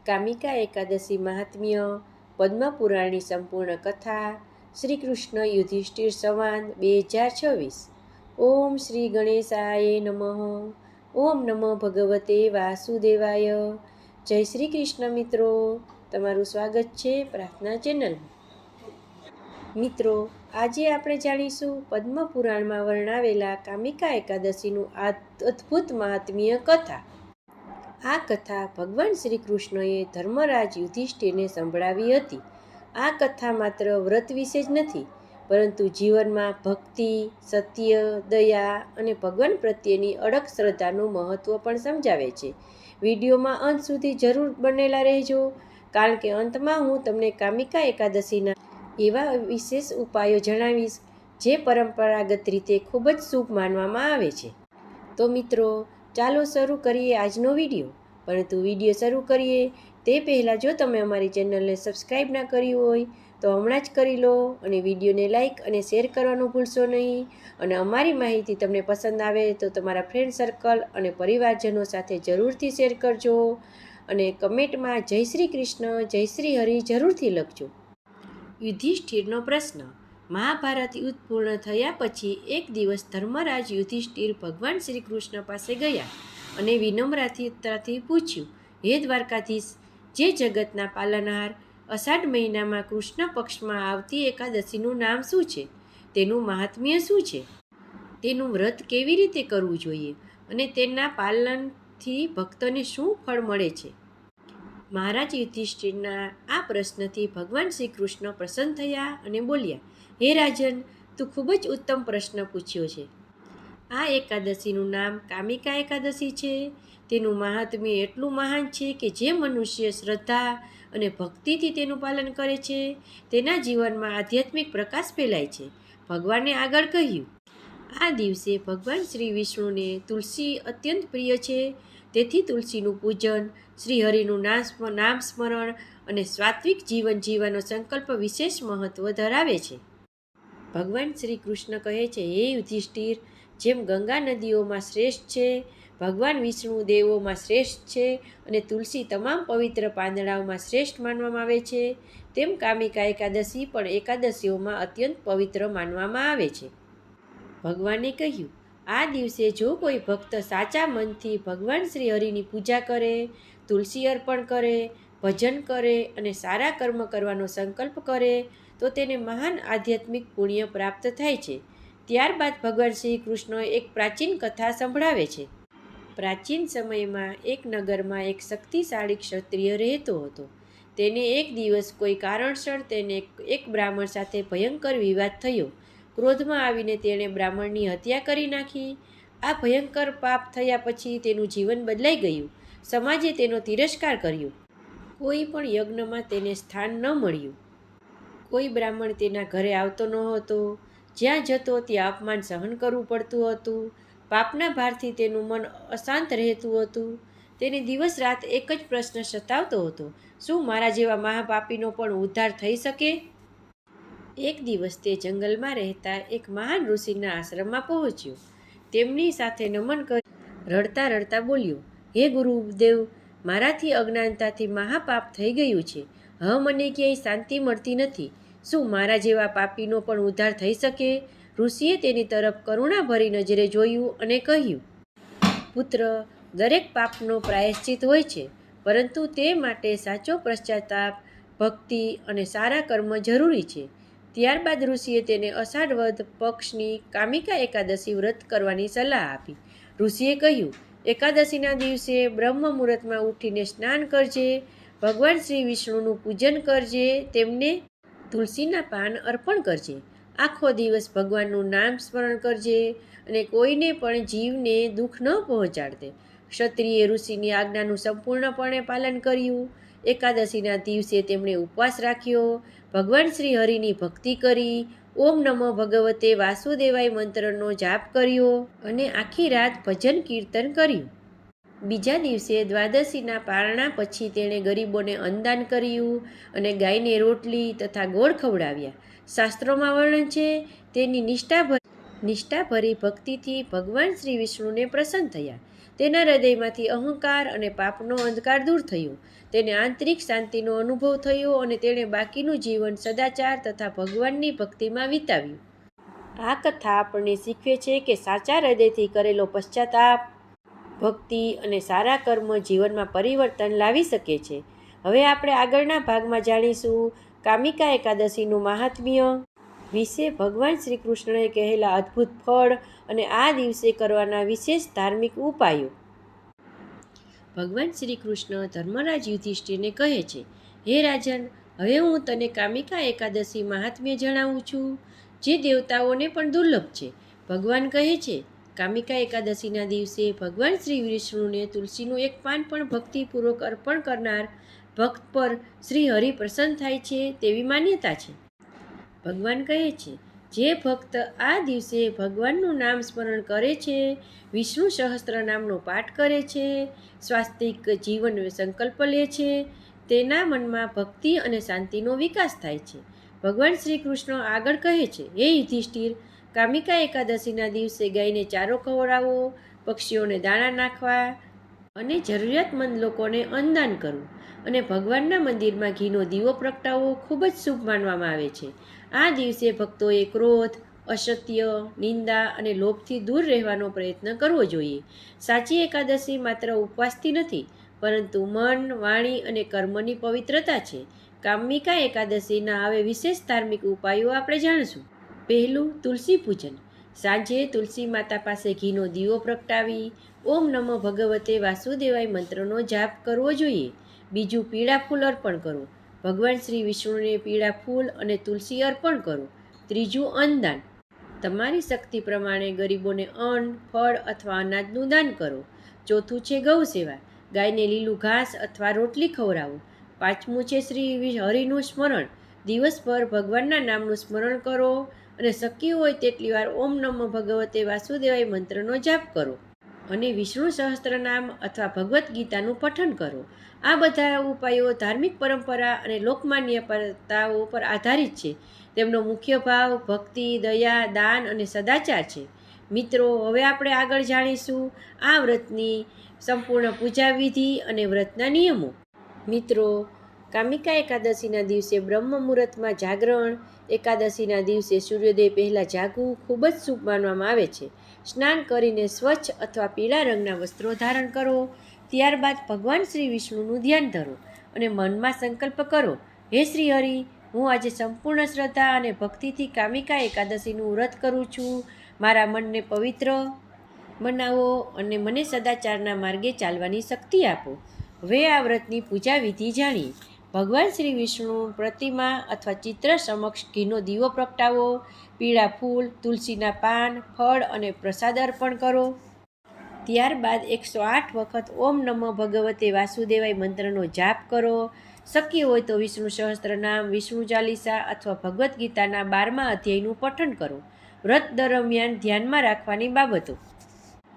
કામિકા એકાદશી મહાત્મ્ય, પદ્મપુરાણની સંપૂર્ણ કથા, શ્રી કૃષ્ણ યુધિષ્ઠિર સંવાદ 2026. ઓમ શ્રી ગણેશાય નમઃ. ઓમ નમઃ ભગવતે વાસુદેવાય. જય શ્રી કૃષ્ણ મિત્રો, તમારું સ્વાગત છે પ્રાર્થના ચેનલ. મિત્રો, આજે આપણે જાણીશું પદ્મપુરાણમાં વર્ણવેલા કામિકા એકાદશીનું આ અદ્ભુત મહાત્મ્ય કથા. આ કથા ભગવાન શ્રી કૃષ્ણએ ધર્મરાજ યુધિષ્ઠિરને સંભળાવી હતી. આ કથા માત્ર વ્રત વિશે જ નથી, પરંતુ જીવનમાં ભક્તિ, સત્ય, દયા અને ભગવાન પ્રત્યેની અડગ શ્રદ્ધાનું મહત્ત્વ પણ સમજાવે છે. વિડીયોમાં અંત સુધી જરૂર બનેલા રહેજો, કારણ કે અંતમાં હું તમને કામિકા એકાદશીના એવા વિશેષ ઉપાયો જણાવીશ જે પરંપરાગત રીતે ખૂબ જ શુભ માનવામાં આવે છે. તો મિત્રો, ચાલો શરૂ કરીએ આજનો વિડીયો. પરંતુ વિડીયો શરૂ કરીએ તે પહેલાં જો તમે અમારી ચેનલને સબસ્ક્રાઈબ ના કરી હોય તો હમણાં જ કરી લો અને વિડીયોને લાઇક અને શેર કરવાનું ભૂલશો નહીં. અને અમારી માહિતી તમને પસંદ આવે તો તમારા ફ્રેન્ડ સર્કલ અને પરિવારજનો સાથે જરૂરથી શેર કરજો. અને કમેન્ટમાં જય શ્રી કૃષ્ણ, જય શ્રી હરિ જરૂરથી લખજો. યુધિષ્ઠિરનો પ્રશ્ન. મહાભારત યુદ્ધ પૂર્ણ થયા પછી એક દિવસ ધર્મરાજ યુધિષ્ઠિર ભગવાન શ્રી કૃષ્ણ પાસે ગયા અને વિનમ્રતાથી પૂછ્યું, હે દ્વારકાધીશ, જે જગતના પાલનહાર, અષાઢ મહિનામાં કૃષ્ણ પક્ષમાં આવતી એકાદશીનું નામ શું છે? તેનું મહાત્મ્ય શું છે? તેનું વ્રત કેવી રીતે કરવું જોઈએ અને તેના પાલનથી ભક્તોને શું ફળ મળે છે? મહારાજ યુધિષ્ઠિરના આ પ્રશ્નથી ભગવાન શ્રી કૃષ્ણ પ્રસન્ન થયા અને બોલ્યા, હે રાજન, તું ખૂબ જ ઉત્તમ પ્રશ્ન પૂછ્યો છે. આ એકાદશીનું નામ કામિકા એકાદશી છે. તેનું મહાત્મ્ય એટલું મહાન છે કે જે મનુષ્ય શ્રદ્ધા અને ભક્તિથી તેનું પાલન કરે છે તેના જીવનમાં આધ્યાત્મિક પ્રકાશ ફેલાય છે. ભગવાને આગળ કહ્યું, આ દિવસે ભગવાન શ્રી વિષ્ણુને તુલસી અત્યંત પ્રિય છે. તેથી તુલસીનું પૂજન, શ્રી હરિનું નામ સ્મરણ અને સાત્વિક જીવન જીવવાનો સંકલ્પ વિશેષ મહત્વ ધરાવે છે. ભગવાન શ્રી કૃષ્ણ કહે છે, હે યુધિષ્ઠિર, જેમ ગંગા નદીઓમાં શ્રેષ્ઠ છે, ભગવાન વિષ્ણુ દેવોમાં શ્રેષ્ઠ છે અને તુલસી તમામ પવિત્ર પાંદડાઓમાં શ્રેષ્ઠ માનવામાં આવે છે, તેમ કામિકા એકાદશી પણ એકાદશીઓમાં અત્યંત પવિત્ર માનવામાં આવે છે. ભગવાને કહ્યું, આ દિવસે જો કોઈ ભક્ત સાચા મનથી ભગવાન શ્રી હરિની પૂજા કરે, તુલસી અર્પણ કરે, ભજન કરે અને સારા કર્મ કરવાનો સંકલ્પ કરે તો તેને મહાન આધ્યાત્મિક પુણ્ય પ્રાપ્ત થાય છે. ત્યારબાદ ભગવાન શ્રી કૃષ્ણ એક પ્રાચીન કથા સંભળાવે છે. પ્રાચીન સમયમાં એક નગરમાં એક શક્તિશાળી ક્ષત્રિય રહેતો હતો. તેને એક દિવસ કોઈ કારણસર તેને એક બ્રાહ્મણ સાથે ભયંકર વિવાદ થયો. ક્રોધમાં આવીને તેણે બ્રાહ્મણની હત્યા કરી નાખી. આ ભયંકર પાપ થયા પછી તેનું જીવન બદલાઈ ગયું. સમાજે તેનો તિરસ્કાર કર્યો. કોઈ પણ યજ્ઞમાં તેને સ્થાન ન મળ્યું. કોઈ બ્રાહ્મણ તેના ઘરે આવતો ન હતો. જ્યાં જતો ત્યાં અપમાન સહન કરવું પડતું હતું. પાપના ભારથી તેનું મન અશાંત રહેતું હતું. તેને દિવસ રાત એક જ પ્રશ્ન સતાવતો હતો, શું મારા જેવા મહાપાપીનો પણ ઉદ્ધાર થઈ શકે? એક દિવસ તે જંગલમાં રહેતા એક મહાન ઋષિના આશ્રમમાં પહોંચ્યો. તેમની સાથે નમન કરી રડતા રડતા બોલ્યો, હે ગુરુદેવ, મારાથી અજ્ઞાનતાથી મહાપાપ થઈ ગયું છે. હવે મને ક્યાંય શાંતિ મળતી નથી. શું મારા જેવા પાપીનો પણ ઉદ્ધાર થઈ શકે? ઋષિએ તેની તરફ કરુણાભરી નજરે જોયું અને કહ્યું, પુત્ર, દરેક પાપનો પ્રાયશ્ચિત હોય છે, પરંતુ તે માટે સાચો પશ્ચાતાપ, ભક્તિ અને સારા કર્મ જરૂરી છે. ત્યારબાદ ઋષિએ તેને અષાઢ વદ પક્ષની કામિકા એકાદશી વ્રત કરવાની સલાહ આપી. ઋષિએ કહ્યું, એકાદશીના દિવસે બ્રહ્મ મુહૂર્તમાં ઉઠીને સ્નાન કરજે, ભગવાન શ્રી વિષ્ણુનું પૂજન કરજે, તેમને તુલસીના પાન અર્પણ કરજે, આખો દિવસ ભગવાનનું નામ સ્મરણ કરજે અને કોઈને પણ જીવને દુઃખ ન પહોંચાડતે. ક્ષત્રિય ઋષિની આજ્ઞાનું સંપૂર્ણપણે પાલન કર્યું. એકાદશીના દિવસે તેમણે ઉપવાસ રાખ્યો, ભગવાન શ્રી હરિની ભક્તિ કરી, ઓમ નમઃ ભગવતે વાસુદેવાય મંત્રનો જાપ કર્યો અને આખી રાત ભજન કીર્તન કર્યું. બીજા દિવસે દ્વાદશીના પારણા પછી તેણે ગરીબોને અન્નદાન કર્યું અને ગાયને રોટલી તથા ગોળ ખવડાવ્યા. શાસ્ત્રોમાં વર્ણન છે, તેની નિષ્ઠા નિષ્ઠાભરી ભક્તિથી ભગવાન શ્રી વિષ્ણુને પ્રસન્ન થયા. તેના હૃદયમાંથી અહંકાર અને પાપનો અંધકાર દૂર થયો. તેને આંતરિક શાંતિનો અનુભવ થયો અને તેણે બાકીનું જીવન સદાચાર તથા ભગવાનની ભક્તિમાં વિતાવ્યું. આ કથા આપણને શીખવે છે કે સાચા હૃદયથી કરેલો પશ્ચાતાપ, ભક્તિ અને સારા કર્મ જીવનમાં પરિવર્તન લાવી શકે છે. હવે આપણે આગળના ભાગમાં જાણીશું કામિકા એકાદશીનું મહાત્મ્ય વિશે, ભગવાન શ્રી કૃષ્ણએ કહેલા અદ્ભુત ફળ અને આ દિવસે કરવાના વિશેષ ધાર્મિક ઉપાયો. ભગવાન શ્રી કૃષ્ણ ધર્મરાજ યુધિષ્ઠિરને કહે છે, હે રાજન, હવે હું તને કામિકા એકાદશી મહાત્મ્ય જણાવું છું, જે દેવતાઓને પણ દુર્લભ છે. ભગવાન કહે છે, કામિકા એકાદશીના દિવસે ભગવાન શ્રી વિષ્ણુને તુલસીનું એક પાન પણ ભક્તિપૂર્વક અર્પણ કરનાર ભક્ત પર શ્રી હરિ પ્રસન્ન થાય છે તેવી માન્યતા છે. ભગવાન કહે છે, જે ભક્ત આ દિવસે ભગવાનનું નામ સ્મરણ કરે છે, વિષ્ણુ સહસ્ત્ર નામનો પાઠ કરે છે, સ્વાસ્તિક જીવન સંકલ્પ લે છે, તેના મનમાં ભક્તિ અને શાંતિનો વિકાસ થાય છે. ભગવાન શ્રી કૃષ્ણ આગળ કહે છે, હે યુધિષ્ઠિર, કામિકા એકાદશીના દિવસે ગાયને ચારો ખવડાવો, પક્ષીઓને દાણા નાખવા અને જરૂરિયાતમંદ લોકોને અન્નદાન કરવું અને ભગવાનના મંદિરમાં ઘીનો દીવો પ્રગટાવવો ખૂબ જ શુભ માનવામાં આવે છે. આ દિવસે ભક્તોએ ક્રોધ, અસત્ય, નિંદા અને લોભથી દૂર રહેવાનો પ્રયત્ન કરવો જોઈએ. સાચી એકાદશી માત્ર ઉપવાસથી નથી, પરંતુ મન, વાણી અને કર્મની પવિત્રતા છે. કામિકા એકાદશીના હવે વિશેષ ધાર્મિક ઉપાયો આપણે જાણીશું. પહેલું, તુલસી પૂજન. સાંજે તુલસી માતા પાસે ઘીનો દીવો પ્રગટાવી ઓમ નમઃ ભગવતે વાસુદેવાય મંત્રનો જાપ કરવો જોઈએ. બીજું, પીળા ફૂલ અર્પણ કરો. ભગવાન શ્રી વિષ્ણુને પીળા ફૂલ અને તુલસી અર્પણ કરો. ત્રીજું, અન્નદાન. તમારી શક્તિ પ્રમાણે ગરીબોને અન્ન, ફળ અથવા અનાજનું દાન કરો. ચોથું છે ગૌ સેવા. ગાયને લીલું ઘાસ અથવા રોટલી ખવડાવો. પાંચમું છે શ્રી હરિનું સ્મરણ. દિવસભર ભગવાનના નામનું સ્મરણ કરો અને શક્ય હોય તેટલી વાર ઓમ નમઃ ભગવતે વાસુદેવાય મંત્રનો જાપ કરો અને વિષ્ણુ સહસ્ત્રનામ અથવા ભગવદ્ ગીતાનું પઠન કરો. આ બધા ઉપાયો ધાર્મિક પરંપરા અને લોકમાન્યતાઓ પર આધારિત છે. તેમનો મુખ્ય ભાવ ભક્તિ, દયા, દાન અને સદાચાર છે. મિત્રો, હવે આપણે આગળ જાણીશું આ વ્રતની સંપૂર્ણ પૂજા વિધિ અને વ્રતના નિયમો. મિત્રો, કામિકા એકાદશીના દિવસે બ્રહ્મ મુહૂર્તમાં જાગરણ, એકાદશીના દિવસે સૂર્યોદય પહેલાં જાગવું ખૂબ જ શુભ માનવામાં આવે છે. સ્નાન કરીને સ્વચ્છ અથવા પીળા રંગના વસ્ત્રો ધારણ કરો. ત્યારબાદ ભગવાન શ્રી વિષ્ણુનું ધ્યાન ધરો અને મનમાં સંકલ્પ કરો, હે શ્રી હરિ, હું આજે સંપૂર્ણ શ્રદ્ધા અને ભક્તિથી કામિકા એકાદશીનું વ્રત કરું છું. મારા મનને પવિત્ર બનાવો અને મને સદાચારના માર્ગે ચાલવાની શક્તિ આપો. હવે આ વ્રતની પૂજા વિધિ જાણીએ. ભગવાન શ્રી વિષ્ણુ પ્રતિમા અથવા ચિત્ર સમક્ષ ઘીનો દીવો પ્રગટાવો. પીળા ફૂલ, તુલસીના પાન, ફળ અને પ્રસાદ અર્પણ કરો. ત્યારબાદ 108 વખત ઓમ નમઃ ભગવતે વાસુદેવાય મંત્રનો જાપ કરો. શક્ય હોય તો વિષ્ણુ સહસ્ત્રનામ, વિષ્ણુ ચાલીસા અથવા ભગવદ્ ગીતાના 12મા અધ્યાયનું પઠન કરો. વ્રત દરમિયાન ધ્યાનમાં રાખવાની બાબતો: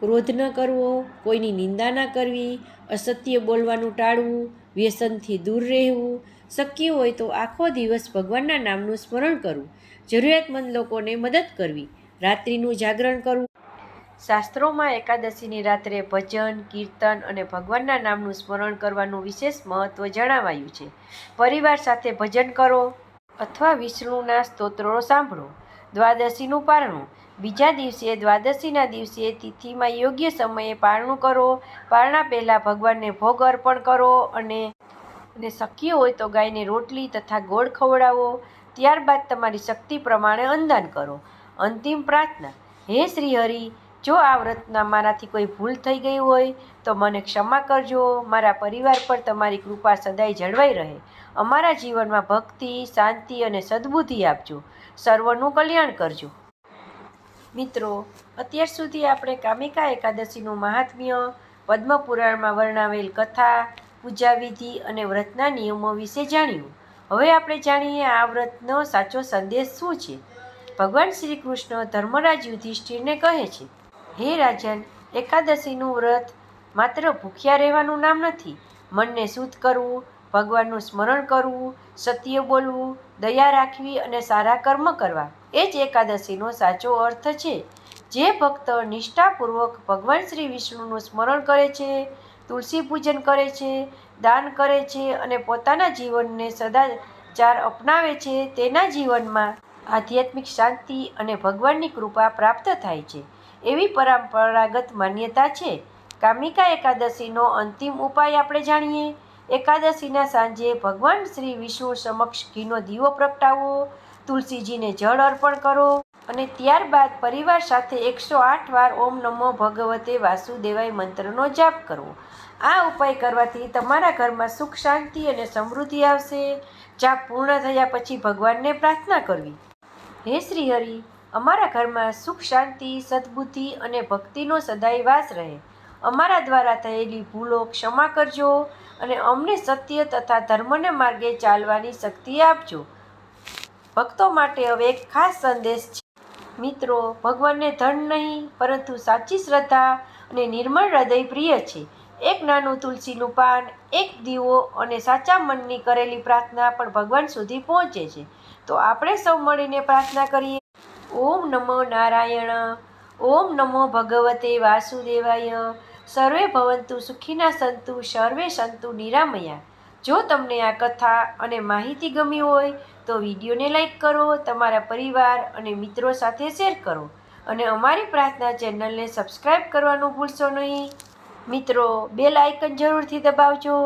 ક્રોધ ન કરવો, કોઈની નિંદા ન કરવી, અસત્ય બોલવાનું ટાળવું, વ્યસનથી દૂર રહેવું. શક્ય હોય તો આખો દિવસ ભગવાનના નામનું સ્મરણ કરવું. જરૂરિયાતમંદ લોકોને મદદ કરવી. રાત્રિનું જાગરણ કરવું. શાસ્ત્રોમાં એકાદશીની રાત્રે ભજન, કીર્તન અને ભગવાનના નામનું સ્મરણ કરવાનું વિશેષ મહત્વ જણાવાયું છે. પરિવાર સાથે ભજન કરો અથવા વિષ્ણુના સ્તોત્રો સાંભળો. દ્વાદશીનું પારણું. બીજા દિવસે દ્વાદશીના દિવસે તિથિમાં યોગ્ય સમયે પારણું કરો. પારણા પહેલાં ભગવાનને ભોગ અર્પણ કરો અને શક્ય હોય તો ગાયને રોટલી તથા ગોળ ખવડાવો. ત્યારબાદ તમારી શક્તિ પ્રમાણે અન્નદાન કરો. અંતિમ પ્રાર્થના: હે શ્રી હરિ, જો આ વ્રતના મારાથી કોઈ ભૂલ થઈ ગઈ હોય તો મને ક્ષમા કરજો. મારા પરિવાર પર તમારી કૃપા સદાય જળવાઈ રહે. અમારા જીવનમાં ભક્તિ, શાંતિ અને સદ્બુદ્ધિ આપજો. સર્વનું કલ્યાણ કરજો. મિત્રો, અત્યાર સુધી આપણે કામિકા એકાદશીનું મહાત્મ્ય, પદ્મપુરાણમાં વર્ણવેલ કથા, પૂજા વિધિ અને વ્રતના નિયમો વિશે જાણ્યું. હવે આપણે જાણીએ આ વ્રતનો સાચો સંદેશ શું છે. ભગવાન શ્રી કૃષ્ણ ધર્મરાજ યુધિષ્ઠિરને કહે છે, હે રાજન, એકાદશીનું વ્રત માત્ર ભૂખ્યા રહેવાનું નામ નથી. મનને શુદ્ધ કરવું, ભગવાનનું સ્મરણ કરવું, સત્ય બોલવું, દયા રાખવી અને સારા કર્મ કરવા એ જ એકાદશીનો સાચો અર્થ છે. જે ભક્ત નિષ્ઠાપૂર્વક ભગવાન શ્રી વિષ્ણુનું સ્મરણ કરે છે, તુલસી પૂજન કરે છે, દાન કરે છે અને પોતાના જીવનને સદાચાર અપનાવે છે, તેના જીવનમાં આધ્યાત્મિક શાંતિ અને ભગવાનની કૃપા પ્રાપ્ત થાય છે, એવી પરંપરાગત માન્યતા છે. કામિકા એકાદશીનો અંતિમ ઉપાય આપણે જાણીએ. એકાદશીના સાંજે ભગવાન શ્રી વિષ્ણુ સમક્ષ ઘીનો દીવો પ્રગટાવો, તુલસીજીને જળ અર્પણ કરો અને ત્યારબાદ પરિવાર સાથે 108 વાર ઓમ નમો ભગવતે વાસુદેવાય મંત્રનો જાપ કરવો. આ ઉપાય કરવાથી તમારા ઘરમાં સુખ, શાંતિ અને સમૃદ્ધિ આવશે. જાપ પૂર્ણ થયા પછી ભગવાનને પ્રાર્થના કરવી. હે શ્રી હરિ, અમારા ઘરમાં સુખ, શાંતિ, સદબુદ્ધિ અને ભક્તિનો સદાય વાસ રહે. અમારા દ્વારા થયેલી ભૂલો ક્ષમા કરજો અને અમને સત્ય તથા ધર્મને માર્ગે ચાલવાની શક્તિ આપજો. ભક્તો માટે હવે એક ખાસ સંદેશ છે. મિત્રો, ભગવાનને ધન નહીં પરંતુ સાચી શ્રદ્ધા અને નિર્મળ હૃદય પ્રિય છે. એક નાનું તુલસીનું પાન, એક દીવો અને સાચા મનની કરેલી પ્રાર્થના પણ ભગવાન સુધી પહોંચે છે. તો આપણે સૌ મળીને પ્રાર્થના કરીએ. ઓમ નમો નારાયણ. ઓમ નમો ભગવતે વાસુદેવાય. સર્વે ભવંતુ સુખીના સંતુ સર્વે સંતુ નિરામયા. જો તમને આ કથા અને માહિતી ગમી હોય તો વિડીયોને લાઈક કરો, તમારા પરિવાર અને મિત્રો સાથે શેર કરો અને અમારી પ્રાર્થના ચેનલને સબસ્ક્રાઈબ કરવાનું ભૂલશો નહીં. મિત્રો, બેલ આઇકન જરૂરથી દબાવજો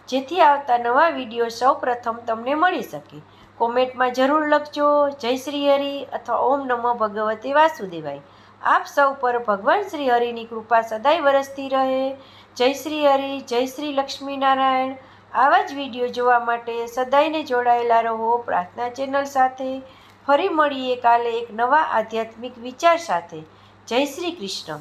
જેથી આવતા નવા વિડીયો સૌ પ્રથમ તમને મળી શકે. કોમેન્ટમાં જરૂર લખજો જય શ્રી હરિ અથવા ઓમ નમો ભગવતે વાસુદેવાય. આપ સૌ પર ભગવાન શ્રી હરિની કૃપા સદાય વરસતી રહે. જય શ્રી હરિ, જય શ્રી લક્ષ્મીનારાયણ. આવા જ વિડીયો જોવા માટે સદાયને જોડાયેલા રહો પ્રાર્થના ચેનલ સાથે. ફરી મળીએ કાલે એક નવા આધ્યાત્મિક વિચાર સાથે. જય શ્રી કૃષ્ણ.